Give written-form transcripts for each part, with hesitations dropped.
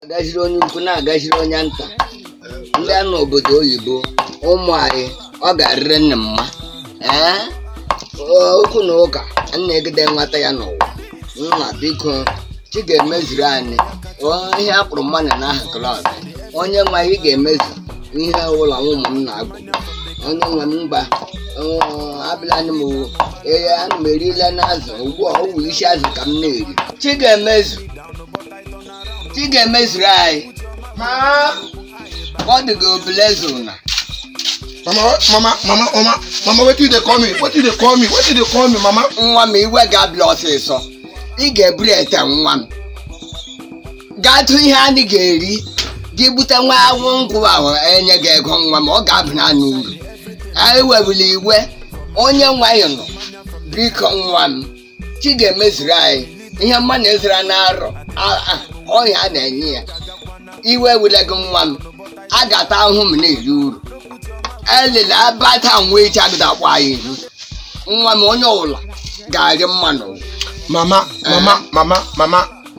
Agajiri onye ukwu na-agajiri onye nta. Ndị a n'obodo oyibo ụmụ anyị ọ ga-arịrị nne mma. Okwu na ụka na-egide nwata ya n'ụwa. Nna biko chi ga-emezuru anyị ihe a kpụrụ mmanụ n'aha klọb. Onye nwe anyị ga-emezu ihe ụlọ ụmụ m na-agụ. Onye nwe m mgba abịala m ana m erila n'azụ ugbu a ọ wụ isi azụ ka m na-eri. Chi ga-emezuru anyị. God go bless you. Mama, what did they call me? Mama? Nwa m iwe ga-abịa ọsịsọ. Ị ga-eburu ete nwa m. Gaa tụ ihe anyị ga-eri. Gị bute nwa anwụ nkwụ ahụ enye gị ego nwa m ọ ga-abụ naanị uru. Anyị webuli iwe onye nwa ya nọ. Biko nwa m. Chi ga-emezuru anyị ihe mmanụ ezira na-arọ ọhịa a na-enye ya. Iwe wule gị nwa m. A ga-ata ahụ m na-eri uru. Elele abata nwe iche agidakwa anyị ihu. Nwa m onye ọbụla ga-arị mmanụ. Mama,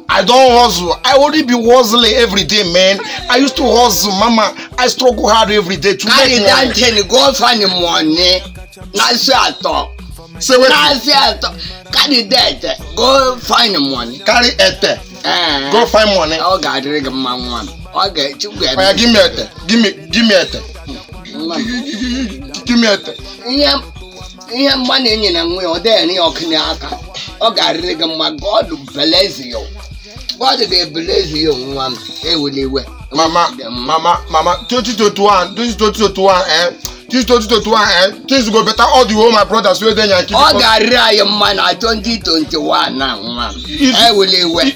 I don't hustle. I already be hustling every day, man. I used to hustle, Mama. I struggle hard every day to carry make money. Carry that go find the money. Nasi ato. Say what? Nasi ato. Carry that go find the money. Carry ete. Go find money. Oh God, rig man one. Okay, you get. Give me ete. Give me ete. Give me ete. Ihe money in na nwe o dey ni okini aka. O ga rig man. God bless you. God will bless you, nwa m. Ewuliwe. Mama, 2021, things go better all the way my brothers wey dey Yankee. O ga ri man na 2021 na nwa m. Ewuliwe.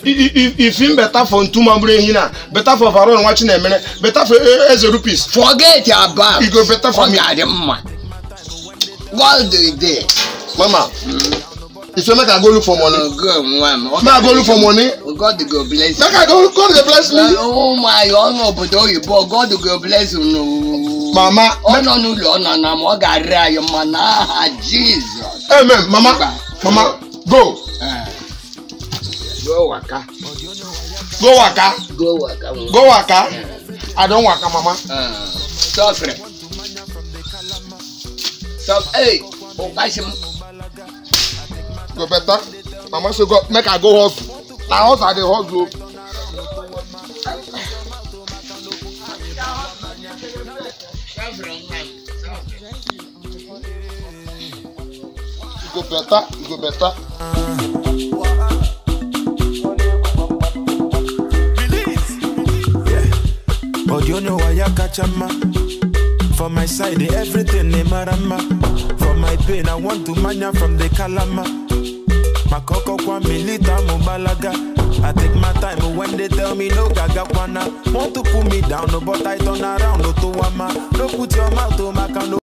If him better for Ntumambure hina, better for Faron watching emere, better for Ezerupis. Forget about. It go better for me. God do there. Mama. If you make I go look for money. Go, mama. May I go look for money? God go bless you. Make I go bless me. Oh my, no, but God go bless you. No. Mama. Oh no, mo ga your man. Jesus. Amen, Mama. Go. Go waka. I don't waka, Mama. Suffer. Hey, go better. Mama say go make I go hustle. Na hustle I dey hustle. You go better. But you know why I catch a man. For my side, everything they marama. For my pain, I want to mania from the Kalama. Makoko kwa milita mubalaga. I take my time when they tell me no gaga wana. Want to put me down, no, but I turn around, no to wama. No put your mouth to my